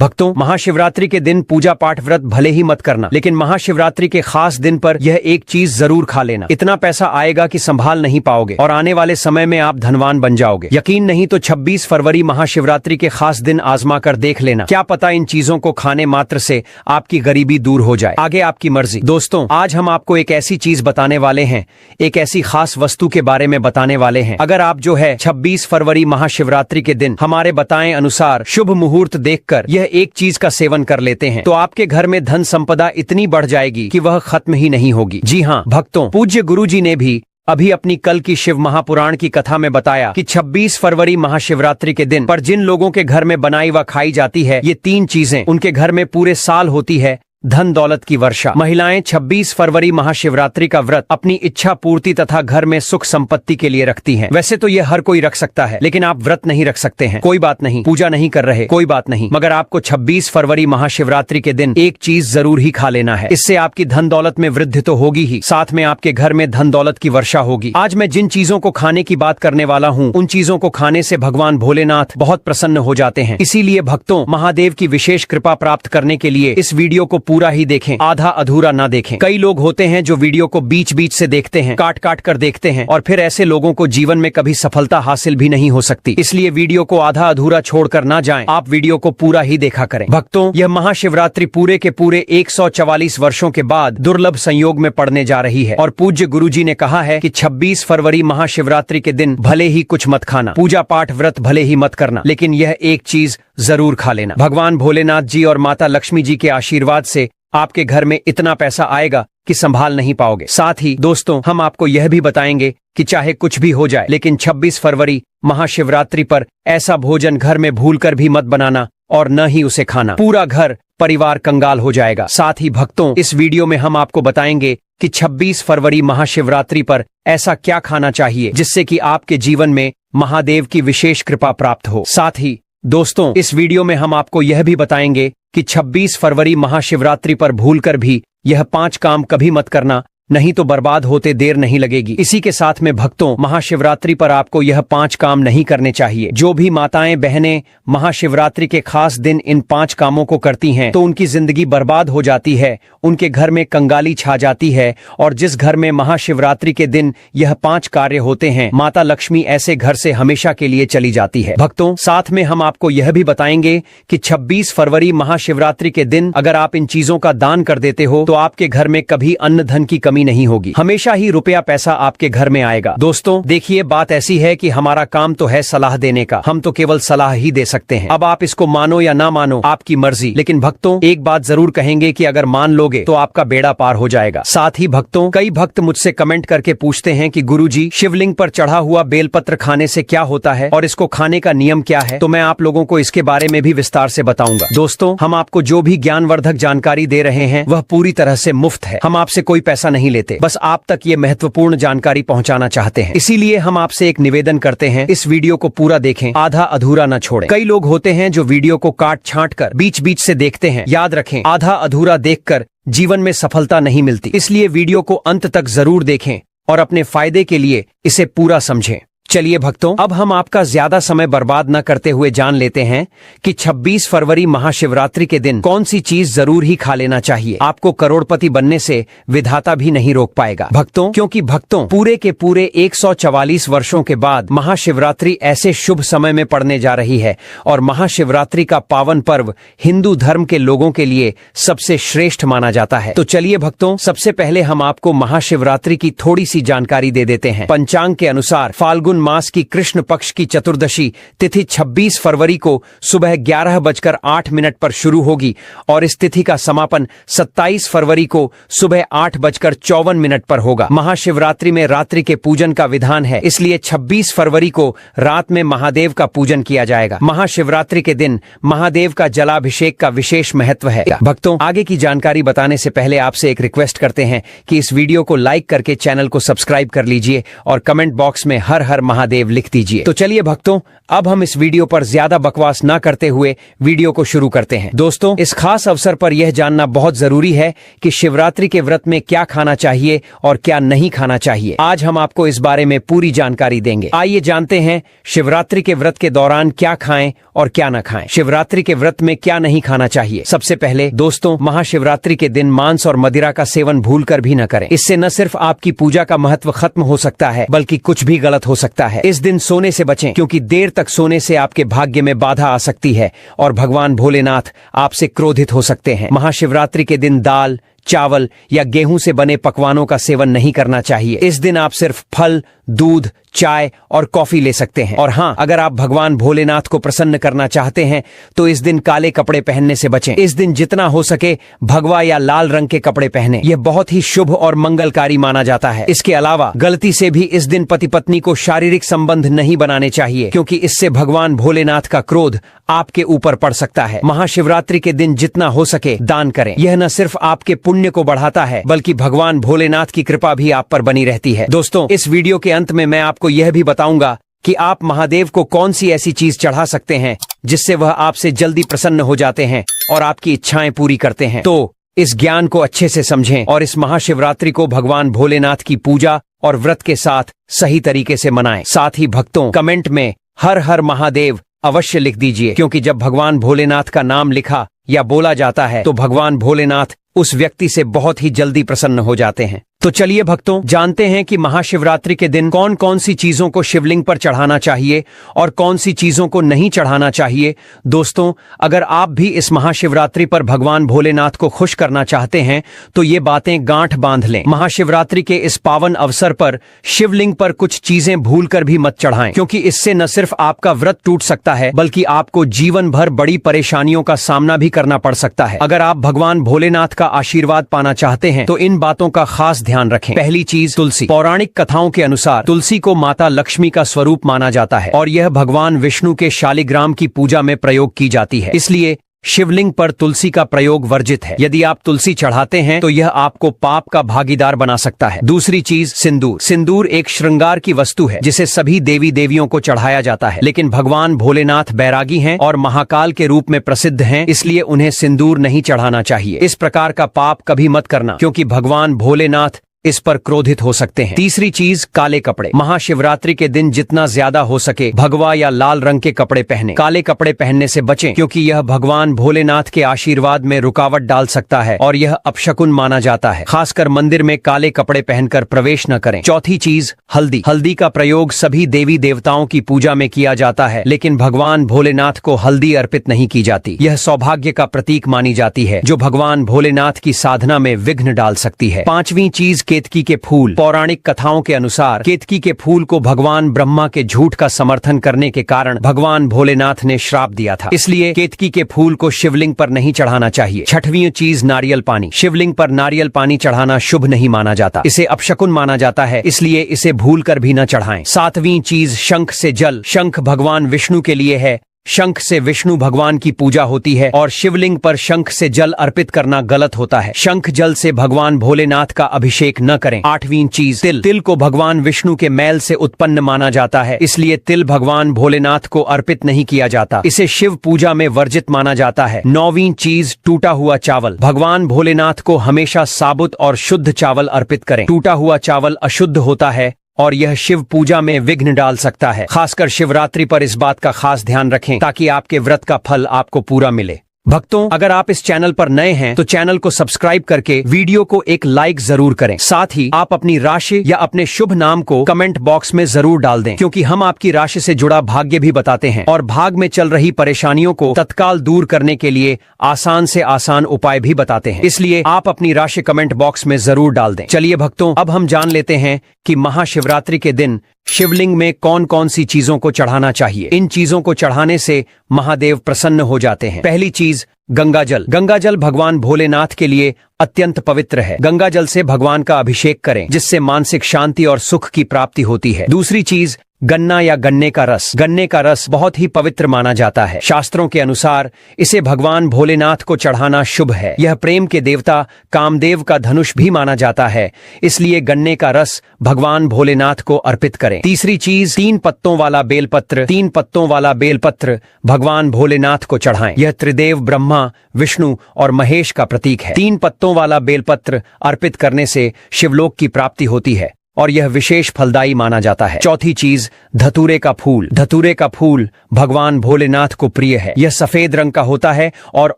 भक्तों, महाशिवरात्रि के दिन पूजा पाठ व्रत भले ही मत करना, लेकिन महाशिवरात्रि के खास दिन पर यह एक चीज जरूर खा लेना। इतना पैसा आएगा कि संभाल नहीं पाओगे और आने वाले समय में आप धनवान बन जाओगे। यकीन नहीं तो 26 फरवरी महाशिवरात्रि के खास दिन आजमा कर देख लेना। क्या पता इन चीजों को खाने मात्र से आपकी गरीबी दूर हो जाए। आगे आपकी मर्जी। दोस्तों, आज हम आपको एक ऐसी चीज बताने वाले हैं, एक ऐसी खास वस्तु के बारे में बताने वाले हैं। अगर आप जो है 26 फरवरी महाशिवरात्रि के दिन हमारे बताए अनुसार शुभ मुहूर्त देखकर यह एक चीज का सेवन कर लेते हैं तो आपके घर में धन संपदा इतनी बढ़ जाएगी कि वह खत्म ही नहीं होगी। जी हाँ भक्तों, पूज्य गुरुजी ने भी अभी अपनी कल की शिव महापुराण की कथा में बताया कि 26 फरवरी महाशिवरात्रि के दिन पर जिन लोगों के घर में बनाई व खाई जाती है ये 3 चीजें उनके घर में पूरे साल होती है। धन दौलत की वर्षा। महिलाएं 26 फरवरी महाशिवरात्रि का व्रत अपनी इच्छा पूर्ति तथा घर में सुख संपत्ति के लिए रखती हैं। वैसे तो ये हर कोई रख सकता है, लेकिन आप व्रत नहीं रख सकते हैं, कोई बात नहीं। पूजा नहीं कर रहे, कोई बात नहीं, मगर आपको 26 फरवरी महाशिवरात्रि के दिन एक चीज जरूर ही खा लेना है। इससे आपकी धन दौलत में वृद्धि तो होगी ही, साथ में आपके घर में धन दौलत की वर्षा होगी। आज मैं जिन चीजों को खाने की बात करने वाला हूँ उन चीजों को खाने से भगवान भोलेनाथ बहुत प्रसन्न हो जाते हैं। इसीलिए भक्तों, महादेव की विशेष कृपा प्राप्त करने के लिए इस वीडियो को पूरा ही देखें, आधा अधूरा ना देखें। कई लोग होते हैं जो वीडियो को बीच बीच से देखते हैं, काट काट कर देखते हैं, और फिर ऐसे लोगों को जीवन में कभी सफलता हासिल भी नहीं हो सकती। इसलिए वीडियो को आधा अधूरा छोड़कर ना जाएं, आप वीडियो को पूरा ही देखा करें। भक्तों, यह महाशिवरात्रि पूरे के पूरे 144 वर्षों के बाद दुर्लभ संयोग में पड़ने जा रही है और पूज्य गुरुजी ने कहा है कि 26 फरवरी महाशिवरात्रि के दिन भले ही कुछ मत खाना, पूजा पाठ व्रत भले ही मत करना, लेकिन यह एक चीज जरूर खा लेना। भगवान भोलेनाथ जी और माता लक्ष्मी जी के आशीर्वाद से आपके घर में इतना पैसा आएगा कि संभाल नहीं पाओगे। साथ ही दोस्तों, हम आपको यह भी बताएंगे कि चाहे कुछ भी हो जाए, लेकिन 26 फरवरी महाशिवरात्रि पर ऐसा भोजन घर में भूलकर भी मत बनाना और न ही उसे खाना। पूरा घर परिवार कंगाल हो जाएगा। साथ ही भक्तों, इस वीडियो में हम आपको बताएंगे कि 26 फरवरी महाशिवरात्रि पर ऐसा क्या खाना चाहिए जिससे कि आपके जीवन में महादेव की विशेष कृपा प्राप्त हो। साथ ही दोस्तों, इस वीडियो में हम आपको यह भी बताएंगे कि 26 फरवरी महाशिवरात्रि पर भूलकर भी यह 5 काम कभी मत करना, नहीं तो बर्बाद होते देर नहीं लगेगी। इसी के साथ में भक्तों, महाशिवरात्रि पर आपको यह 5 काम नहीं करने चाहिए। जो भी माताएं बहनें महाशिवरात्रि के खास दिन इन 5 कामों को करती हैं तो उनकी जिंदगी बर्बाद हो जाती है, उनके घर में कंगाली छा जाती है, और जिस घर में महाशिवरात्रि के दिन यह 5 कार्य होते हैं, माता लक्ष्मी ऐसे घर से हमेशा के लिए चली जाती है। भक्तों, साथ में हम आपको यह भी बताएंगे कि 26 फरवरी महाशिवरात्रि के दिन अगर आप इन चीजों का दान कर देते हो तो आपके घर में कभी अन्न धन की कमी नहीं होगी, हमेशा ही रुपया पैसा आपके घर में आएगा। दोस्तों देखिए, बात ऐसी है कि हमारा काम तो है सलाह देने का, हम तो केवल सलाह ही दे सकते हैं। अब आप इसको मानो या ना मानो आपकी मर्जी, लेकिन भक्तों एक बात जरूर कहेंगे कि अगर मान लोगे तो आपका बेड़ा पार हो जाएगा। साथ ही भक्तों, कई भक्त मुझसे कमेंट करके पूछते हैं कि गुरुजी, शिवलिंग पर चढ़ा हुआ बेलपत्र खाने से क्या होता है और इसको खाने का नियम क्या है, तो मैं आप लोगों को इसके बारे में भी विस्तार से बताऊंगा। दोस्तों, हम आपको जो भी ज्ञानवर्धक जानकारी दे रहे हैं वह पूरी तरह से मुफ्त है, हम आपसे कोई पैसा नहीं लेते, बस आप तक ये महत्वपूर्ण जानकारी पहुंचाना चाहते हैं। इसीलिए हम आपसे एक निवेदन करते हैं, इस वीडियो को पूरा देखें, आधा अधूरा न छोड़ें। कई लोग होते हैं जो वीडियो को काट छांट कर बीच बीच से देखते हैं। याद रखें, आधा अधूरा देखकर जीवन में सफलता नहीं मिलती, इसलिए वीडियो को अंत तक जरूर देखें और अपने फायदे के लिए इसे पूरा समझें। चलिए भक्तों, अब हम आपका ज्यादा समय बर्बाद न करते हुए जान लेते हैं कि 26 फरवरी महाशिवरात्रि के दिन कौन सी चीज जरूर ही खा लेना चाहिए। आपको करोड़पति बनने से विधाता भी नहीं रोक पाएगा भक्तों, क्योंकि भक्तों पूरे के पूरे 144 वर्षों के बाद महाशिवरात्रि ऐसे शुभ समय में पड़ने जा रही है और महाशिवरात्रि का पावन पर्व हिंदू धर्म के लोगों के लिए सबसे श्रेष्ठ माना जाता है। तो चलिए भक्तों, सबसे पहले हम आपको महाशिवरात्रि की थोड़ी सी जानकारी दे देते हैं। पंचांग के अनुसार फाल्गुन मास की कृष्ण पक्ष की चतुर्दशी तिथि 26 फरवरी को सुबह 11:08 पर शुरू होगी और इस तिथि का समापन 27 फरवरी को सुबह 8:54 पर होगा। महाशिवरात्रि में रात्रि के पूजन का विधान है, इसलिए 26 फरवरी को रात में महादेव का पूजन किया जाएगा। महाशिवरात्रि के दिन महादेव का जलाभिषेक का विशेष महत्व है। भक्तों, आगे की जानकारी बताने से पहले आपसे एक रिक्वेस्ट करते हैं कि इस वीडियो को लाइक करके चैनल को सब्सक्राइब कर लीजिए और कमेंट बॉक्स में हर हर महादेव लिख दीजिए। तो चलिए भक्तों, अब हम इस वीडियो पर ज्यादा बकवास ना करते हुए वीडियो को शुरू करते हैं। दोस्तों, इस खास अवसर पर यह जानना बहुत जरूरी है कि शिवरात्रि के व्रत में क्या खाना चाहिए और क्या नहीं खाना चाहिए। आज हम आपको इस बारे में पूरी जानकारी देंगे। आइए जानते हैं शिवरात्रि के व्रत के दौरान क्या खाएं और क्या न खाएं। शिवरात्रि के व्रत में क्या नहीं खाना चाहिए। सबसे पहले दोस्तों, महाशिवरात्रि के दिन मांस और मदिरा का सेवन भूलकर भी न करें। इससे न सिर्फ आपकी पूजा का महत्व खत्म हो सकता है, बल्कि कुछ भी गलत हो सकता है। इस दिन सोने से बचें, क्योंकि देर तक सोने से आपके भाग्य में बाधा आ सकती है और भगवान भोलेनाथ आपसे क्रोधित हो सकते हैं। महाशिवरात्रि के दिन दाल, चावल या गेहूं से बने पकवानों का सेवन नहीं करना चाहिए। इस दिन आप सिर्फ फल, दूध, चाय और कॉफी ले सकते हैं। और हाँ, अगर आप भगवान भोलेनाथ को प्रसन्न करना चाहते हैं तो इस दिन काले कपड़े पहनने से बचें। इस दिन जितना हो सके भगवा या लाल रंग के कपड़े पहने। यह बहुत ही शुभ और मंगलकारी माना जाता है। इसके अलावा गलती से भी इस दिन पति पत्नी को शारीरिक संबंध नहीं बनाने चाहिए, क्योंकि इससे भगवान भोलेनाथ का क्रोध आपके ऊपर पड़ सकता है। महाशिवरात्रि के दिन जितना हो सके दान करें। यह न सिर्फ आपके पुण्य को बढ़ाता है, बल्कि भगवान भोलेनाथ की कृपा भी आप पर बनी रहती है। दोस्तों, इस वीडियो के अंत में मैं आपको यह भी बताऊंगा कि आप महादेव को कौन सी ऐसी चीज चढ़ा सकते हैं जिससे वह आपसे जल्दी प्रसन्न हो जाते हैं और आपकी इच्छाएं पूरी करते हैं। तो इस ज्ञान को अच्छे से समझें और इस महाशिवरात्रि को भगवान भोलेनाथ की पूजा और व्रत के साथ सही तरीके से मनाएं। साथ ही भक्तों, कमेंट में हर हर महादेव अवश्य लिख दीजिए, क्योंकि जब भगवान भोलेनाथ का नाम लिखा या बोला जाता है तो भगवान भोलेनाथ उस व्यक्ति से बहुत ही जल्दी प्रसन्न हो जाते हैं। तो चलिए भक्तों, जानते हैं कि महाशिवरात्रि के दिन कौन कौन सी चीजों को शिवलिंग पर चढ़ाना चाहिए और कौन सी चीजों को नहीं चढ़ाना चाहिए। दोस्तों, अगर आप भी इस महाशिवरात्रि पर भगवान भोलेनाथ को खुश करना चाहते हैं तो ये बातें गांठ बांध लें। महाशिवरात्रि के इस पावन अवसर पर शिवलिंग पर कुछ चीजें भूलकर भी मत चढ़ाएं, क्योंकि इससे न सिर्फ आपका व्रत टूट सकता है, बल्कि आपको जीवन भर बड़ी परेशानियों का सामना भी करना पड़ सकता है। अगर आप भगवान भोलेनाथ का आशीर्वाद पाना चाहते हैं तो इन बातों का खास ध्यान रखें। पहली चीज, तुलसी। पौराणिक कथाओं के अनुसार तुलसी को माता लक्ष्मी का स्वरूप माना जाता है और यह भगवान विष्णु के शालिग्राम की पूजा में प्रयोग की जाती है। इसलिए शिवलिंग पर तुलसी का प्रयोग वर्जित है। यदि आप तुलसी चढ़ाते हैं तो यह आपको पाप का भागीदार बना सकता है। दूसरी चीज, सिंदूर। सिंदूर एक श्रृंगार की वस्तु है जिसे सभी देवी देवियों को चढ़ाया जाता है, लेकिन भगवान भोलेनाथ बैरागी हैं और महाकाल के रूप में प्रसिद्ध हैं, इसलिए उन्हें सिंदूर नहीं चढ़ाना चाहिए। इस प्रकार का पाप कभी मत करना, क्योंकि भगवान भोलेनाथ इस पर क्रोधित हो सकते हैं। तीसरी चीज, काले कपड़े। महाशिवरात्रि के दिन जितना ज्यादा हो सके भगवा या लाल रंग के कपड़े पहने। काले कपड़े पहनने से बचें, क्योंकि यह भगवान भोलेनाथ के आशीर्वाद में रुकावट डाल सकता है और यह अपशकुन माना जाता है। खासकर मंदिर में काले कपड़े पहनकर प्रवेश न करें। चौथी चीज, हल्दी। हल्दी का प्रयोग सभी देवी देवताओं की पूजा में किया जाता है, लेकिन भगवान भोलेनाथ को हल्दी अर्पित नहीं की जाती। यह सौभाग्य का प्रतीक मानी जाती है, जो भगवान भोलेनाथ की साधना में विघ्न डाल सकती है। पांचवी चीज, केतकी के फूल। पौराणिक कथाओं के अनुसार केतकी के फूल को भगवान ब्रह्मा के झूठ का समर्थन करने के कारण भगवान भोलेनाथ ने श्राप दिया था, इसलिए केतकी के फूल को शिवलिंग पर नहीं चढ़ाना चाहिए। छठवीं चीज, नारियल पानी। शिवलिंग पर नारियल पानी चढ़ाना शुभ नहीं माना जाता, इसे अपशकुन माना जाता है, इसलिए इसे भूलकर भी न चढ़ाएं। सातवीं चीज, शंख से जल। शंख भगवान विष्णु के लिए है। शंख से विष्णु भगवान की पूजा होती है और शिवलिंग पर शंख से जल अर्पित करना गलत होता है। शंख जल से भगवान भोलेनाथ का अभिषेक न करें। आठवीं चीज, तिल। तिल को भगवान विष्णु के मैल से उत्पन्न माना जाता है, इसलिए तिल भगवान भोलेनाथ को अर्पित नहीं किया जाता, इसे शिव पूजा में वर्जित माना जाता है। नौवीं चीज, टूटा हुआ चावल। भगवान भोलेनाथ को हमेशा साबुत और शुद्ध चावल अर्पित करें। टूटा हुआ चावल अशुद्ध होता है और यह शिव पूजा में विघ्न डाल सकता है। खासकर शिवरात्रि पर इस बात का खास ध्यान रखें ताकि आपके व्रत का फल आपको पूरा मिले। भक्तों, अगर आप इस चैनल पर नए हैं तो चैनल को सब्सक्राइब करके वीडियो को एक लाइक जरूर करें। साथ ही आप अपनी राशि या अपने शुभ नाम को कमेंट बॉक्स में जरूर डाल दें, क्योंकि हम आपकी राशि से जुड़ा भाग्य भी बताते हैं और भाग में चल रही परेशानियों को तत्काल दूर करने के लिए आसान से आसान उपाय भी बताते हैं, इसलिए आप अपनी राशि कमेंट बॉक्स में जरूर डाल दें। चलिए भक्तों, अब हम जान लेते हैं कि महाशिवरात्रि के दिन शिवलिंग में कौन कौन सी चीजों को चढ़ाना चाहिए। इन चीजों को चढ़ाने से महादेव प्रसन्न हो जाते हैं। पहली चीज, गंगा जल। गंगा जल भगवान भोलेनाथ के लिए अत्यंत पवित्र है। गंगा जल से भगवान का अभिषेक करें, जिससे मानसिक शांति और सुख की प्राप्ति होती है। दूसरी चीज, गन्ना या गन्ने का रस। गन्ने का रस बहुत ही पवित्र माना जाता है। शास्त्रों के अनुसार इसे भगवान भोलेनाथ को चढ़ाना शुभ है। यह प्रेम के देवता कामदेव का धनुष भी माना जाता है, इसलिए गन्ने का रस भगवान भोलेनाथ को अर्पित करें। तीसरी चीज, 3 पत्तों वाला बेलपत्र। 3 पत्तों वाला बेलपत्र भगवान भोलेनाथ को चढ़ाएं। यह त्रिदेव ब्रह्मा, विष्णु और महेश का प्रतीक है। 3 पत्तों वाला बेलपत्र अर्पित करने से शिवलोक की प्राप्ति होती है और यह विशेष फलदायी माना जाता है। चौथी चीज, धतूरे का फूल। धतूरे का फूल भगवान भोलेनाथ को प्रिय है। यह सफेद रंग का होता है और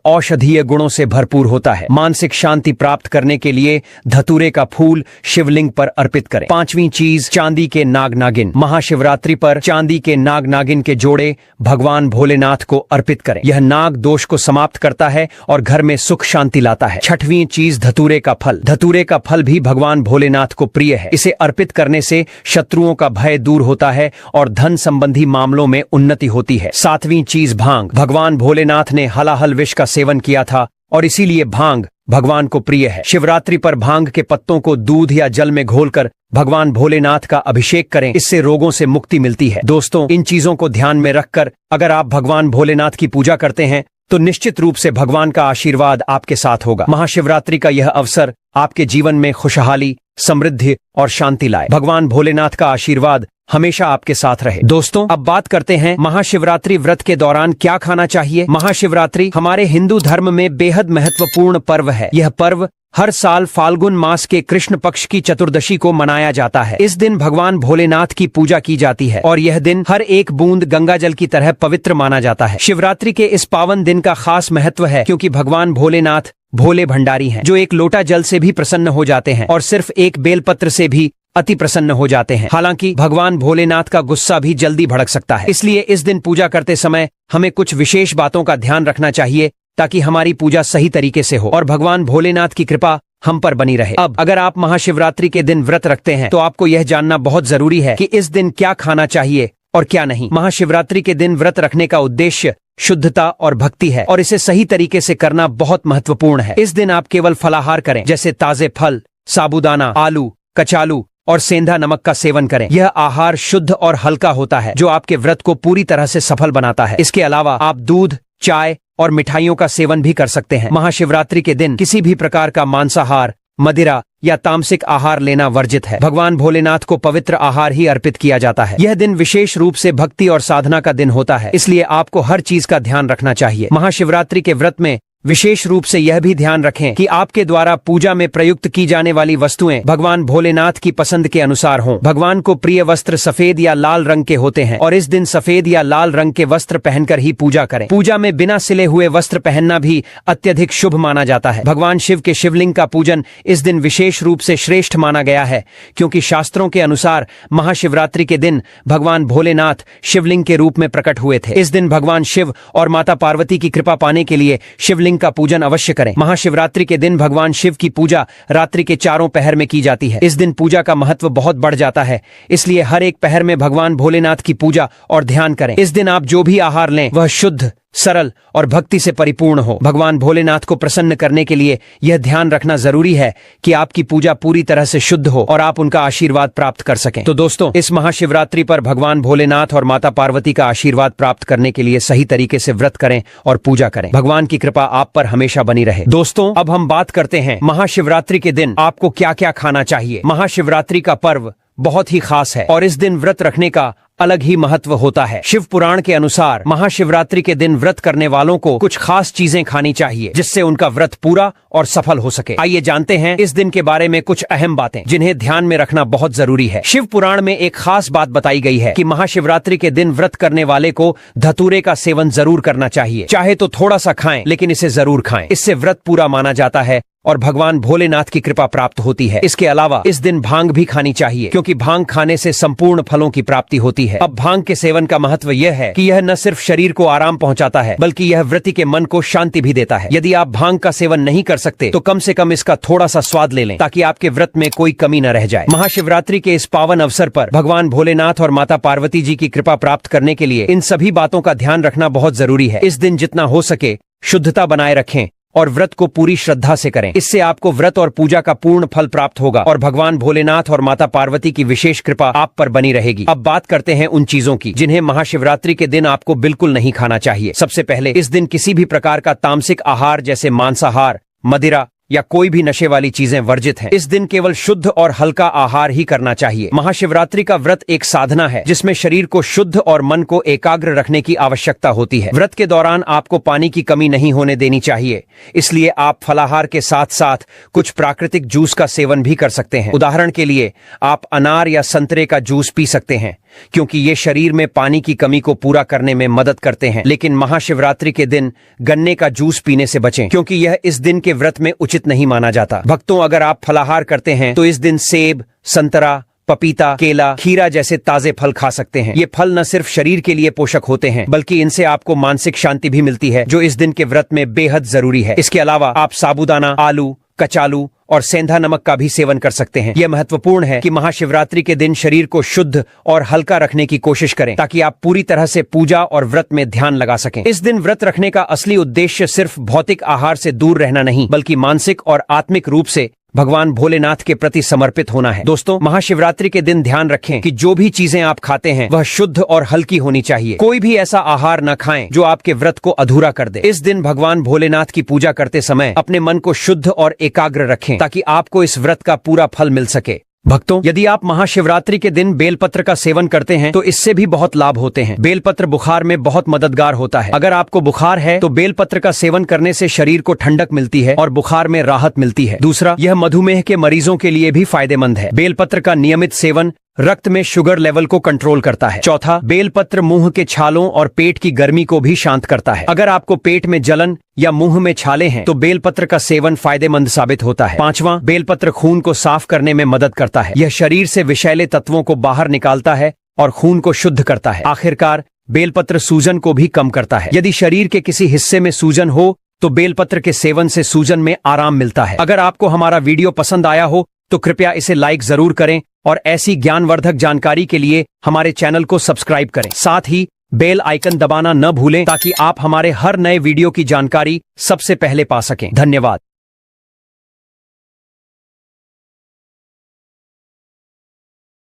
औषधीय गुणों से भरपूर होता है। मानसिक शांति प्राप्त करने के लिए धतूरे का फूल शिवलिंग पर अर्पित करें। 5वीं चीज, चांदी के नाग नागिन। महाशिवरात्रि पर चांदी के नाग नागिन के जोड़े भगवान भोलेनाथ को अर्पित करें। यह नाग दोष को समाप्त करता है और घर में सुख शांति लाता है। 6वीं चीज, धतूरे का फल। धतूरे का फल भी भगवान भोलेनाथ को प्रिय है। इसे अर्पित करने से शत्रुओं का भय दूर होता है और धन संबंधी मामलों में उन्नति होती है। 7वीं चीज, भांग। भगवान भोलेनाथ ने हलाहल विष का सेवन किया था और इसीलिए भांग भगवान को प्रिय है। शिवरात्रि पर भांग के पत्तों को दूध या जल में घोलकर भगवान भोलेनाथ का अभिषेक करें, इससे रोगों से मुक्ति मिलती है। दोस्तों, इन चीजों को ध्यान में रखकर अगर आप भगवान भोलेनाथ की पूजा करते हैं तो निश्चित रूप से भगवान का आशीर्वाद आपके साथ होगा। महाशिवरात्रि का यह अवसर आपके जीवन में खुशहाली, समृद्धि और शांति लाए। भगवान भोलेनाथ का आशीर्वाद हमेशा आपके साथ रहे। दोस्तों, अब बात करते हैं महाशिवरात्रि व्रत के दौरान क्या खाना चाहिए। महाशिवरात्रि हमारे हिंदू धर्म में बेहद महत्वपूर्ण पर्व है। यह पर्व हर साल फाल्गुन मास के कृष्ण पक्ष की चतुर्दशी को मनाया जाता है। इस दिन भगवान भोलेनाथ की पूजा की जाती है और यह दिन हर एक बूंद गंगा जल की तरह पवित्र माना जाता है। शिवरात्रि के इस पावन दिन का खास महत्व है क्योंकि भगवान भोलेनाथ भोले भंडारी हैं, जो एक लोटा जल से भी प्रसन्न हो जाते हैं और सिर्फ एक बेलपत्र से भी अति प्रसन्न हो जाते हैं। हालांकि भगवान भोलेनाथ का गुस्सा भी जल्दी भड़क सकता है, इसलिए इस दिन पूजा करते समय हमें कुछ विशेष बातों का ध्यान रखना चाहिए ताकि हमारी पूजा सही तरीके से हो और भगवान भोलेनाथ की कृपा हम पर बनी रहे। अब अगर आप महाशिवरात्रि के दिन व्रत रखते हैं तो आपको यह जानना बहुत जरूरी है कि इस दिन क्या खाना चाहिए और क्या नहीं। महाशिवरात्रि के दिन व्रत रखने का उद्देश्य शुद्धता और भक्ति है और इसे सही तरीके से करना बहुत महत्वपूर्ण है। इस दिन आप केवल फलाहार करें, जैसे ताजे फल, साबूदाना, आलू, कचालू और सेंधा नमक का सेवन करें। यह आहार शुद्ध और हल्का होता है जो आपके व्रत को पूरी तरह से सफल बनाता है। इसके अलावा आप दूध, चाय और मिठाइयों का सेवन भी कर सकते हैं। महाशिवरात्रि के दिन किसी भी प्रकार का मांसाहार, मदिरा या तामसिक आहार लेना वर्जित है। भगवान भोलेनाथ को पवित्र आहार ही अर्पित किया जाता है। यह दिन विशेष रूप से भक्ति और साधना का दिन होता है, इसलिए आपको हर चीज का ध्यान रखना चाहिए। महाशिवरात्रि के व्रत में विशेष रूप से यह भी ध्यान रखें कि आपके द्वारा पूजा में प्रयुक्त की जाने वाली वस्तुएं भगवान भोलेनाथ की पसंद के अनुसार हों। भगवान को प्रिय वस्त्र सफेद या लाल रंग के होते हैं और इस दिन सफेद या लाल रंग के वस्त्र पहनकर ही पूजा करें। पूजा में बिना सिले हुए वस्त्र पहनना भी अत्यधिक शुभ माना जाता है। भगवान शिव के शिवलिंग का पूजन इस दिन विशेष रूप से श्रेष्ठ माना गया है क्योंकि शास्त्रों के अनुसार महाशिवरात्रि के दिन भगवान भोलेनाथ शिवलिंग के रूप में प्रकट हुए थे। इस दिन भगवान शिव और माता पार्वती की कृपा पाने के लिए शिवलिंग का पूजन अवश्य करें। महाशिवरात्रि के दिन भगवान शिव की पूजा रात्रि के चारों पहर में की जाती है। इस दिन पूजा का महत्व बहुत बढ़ जाता है, इसलिए हर एक पहर में भगवान भोलेनाथ की पूजा और ध्यान करें। इस दिन आप जो भी आहार लें वह शुद्ध, सरल और भक्ति से परिपूर्ण हो। भगवान भोलेनाथ को प्रसन्न करने के लिए यह ध्यान रखना जरूरी है कि आपकी पूजा पूरी तरह से शुद्ध हो और आप उनका आशीर्वाद प्राप्त कर सकें। तो दोस्तों, इस महाशिवरात्रि पर भगवान भोलेनाथ और माता पार्वती का आशीर्वाद प्राप्त करने के लिए सही तरीके से व्रत करें और पूजा करें। भगवान की कृपा आप पर हमेशा बनी रहे। दोस्तों, अब हम बात करते हैं महाशिवरात्रि के दिन आपको क्या क्या खाना चाहिए। महाशिवरात्रि का पर्व बहुत ही खास है और इस दिन व्रत रखने का अलग ही महत्व होता है। शिव पुराण के अनुसार महाशिवरात्रि के दिन व्रत करने वालों को कुछ खास चीजें खानी चाहिए जिससे उनका व्रत पूरा और सफल हो सके। आइए जानते हैं इस दिन के बारे में कुछ अहम बातें जिन्हें ध्यान में रखना बहुत जरूरी है। शिव पुराण में एक खास बात बताई गई है कि महाशिवरात्रि के दिन व्रत करने वाले को धतूरे का सेवन जरूर करना चाहिए। चाहे तो थोड़ा सा खाएं, लेकिन इसे जरूर खाएं। इससे व्रत पूरा माना जाता है और भगवान भोलेनाथ की कृपा प्राप्त होती है। इसके अलावा इस दिन भांग भी खानी चाहिए क्योंकि भांग खाने से संपूर्ण फलों की प्राप्ति होती है। अब भांग के सेवन का महत्व यह है कि यह न सिर्फ शरीर को आराम पहुंचाता है बल्कि यह व्रती के मन को शांति भी देता है। यदि आप भांग का सेवन नहीं कर सकते तो कम से कम इसका थोड़ा सा स्वाद ले लें ताकि आपके व्रत में कोई कमी न रह जाए। महाशिवरात्रि के इस पावन अवसर पर भगवान भोलेनाथ और माता पार्वती जी की कृपा प्राप्त करने के लिए इन सभी बातों का ध्यान रखना बहुत जरूरी है। इस दिन जितना हो सके शुद्धता बनाए रखें, और व्रत को पूरी श्रद्धा से करें। इससे आपको व्रत और पूजा का पूर्ण फल प्राप्त होगा और भगवान भोलेनाथ और माता पार्वती की विशेष कृपा आप पर बनी रहेगी। अब बात करते हैं उन चीजों की जिन्हें महाशिवरात्रि के दिन आपको बिल्कुल नहीं खाना चाहिए। सबसे पहले, इस दिन किसी भी प्रकार का तामसिक आहार जैसे मांसाहार, मदिरा या कोई भी नशे वाली चीजें वर्जित हैं। इस दिन केवल शुद्ध और हल्का आहार ही करना चाहिए। महाशिवरात्रि का व्रत एक साधना है जिसमें शरीर को शुद्ध और मन को एकाग्र रखने की आवश्यकता होती है। व्रत के दौरान आपको पानी की कमी नहीं होने देनी चाहिए, इसलिए आप फलाहार के साथ साथ कुछ प्राकृतिक जूस का सेवन भी कर सकते हैं। उदाहरण के लिए आप अनार या संतरे का जूस पी सकते हैं क्योंकि ये शरीर में पानी की कमी को पूरा करने में मदद करते हैं। लेकिन महाशिवरात्रि के दिन गन्ने का जूस पीने से बचें क्योंकि यह इस दिन के व्रत में उचित नहीं माना जाता। भक्तों, अगर आप फलाहार करते हैं तो इस दिन सेब, संतरा, पपीता, केला, खीरा जैसे ताजे फल खा सकते हैं। ये फल न सिर्फ शरीर के लिए पोषक होते हैं बल्कि इनसे आपको मानसिक शांति भी मिलती है जो इस दिन के व्रत में बेहद जरूरी है। इसके अलावा आप साबूदाना, आलू, कचालू और सेंधा नमक का भी सेवन कर सकते हैं। यह महत्वपूर्ण है कि महाशिवरात्रि के दिन शरीर को शुद्ध और हल्का रखने की कोशिश करें ताकि आप पूरी तरह से पूजा और व्रत में ध्यान लगा सकें। इस दिन व्रत रखने का असली उद्देश्य सिर्फ भौतिक आहार से दूर रहना नहीं बल्कि मानसिक और आत्मिक रूप से भगवान भोलेनाथ के प्रति समर्पित होना है। दोस्तों, महाशिवरात्रि के दिन ध्यान रखें कि जो भी चीजें आप खाते हैं वह शुद्ध और हल्की होनी चाहिए। कोई भी ऐसा आहार न खाएं जो आपके व्रत को अधूरा कर दे। इस दिन भगवान भोलेनाथ की पूजा करते समय अपने मन को शुद्ध और एकाग्र रखें ताकि आपको इस व्रत का पूरा फल मिल सके। भक्तों, यदि आप महाशिवरात्रि के दिन बेलपत्र का सेवन करते हैं तो इससे भी बहुत लाभ होते हैं। बेलपत्र बुखार में बहुत मददगार होता है। अगर आपको बुखार है तो बेलपत्र का सेवन करने से शरीर को ठंडक मिलती है और बुखार में राहत मिलती है। दूसरा, यह मधुमेह के मरीजों के लिए भी फायदेमंद है। बेलपत्र का नियमित सेवन रक्त में शुगर लेवल को कंट्रोल करता है। चौथा, बेलपत्र मुंह के छालों और पेट की गर्मी को भी शांत करता है। अगर आपको पेट में जलन या मुंह में छाले हैं तो बेलपत्र का सेवन फायदेमंद साबित होता है। पांचवा, बेलपत्र खून को साफ करने में मदद करता है। यह शरीर से विषैले तत्वों को बाहर निकालता है और खून को शुद्ध करता है। आखिरकार, बेलपत्र सूजन को भी कम करता है। यदि शरीर के किसी हिस्से में सूजन हो तो बेलपत्र के सेवन से सूजन में आराम मिलता है। अगर आपको हमारा वीडियो पसंद आया हो तो कृपया इसे लाइक जरूर करें और ऐसी ज्ञानवर्धक जानकारी के लिए हमारे चैनल को सब्सक्राइब करें। साथ ही बेल आइकन दबाना न भूलें ताकि आप हमारे हर नए वीडियो की जानकारी सबसे पहले पा सकें। धन्यवाद।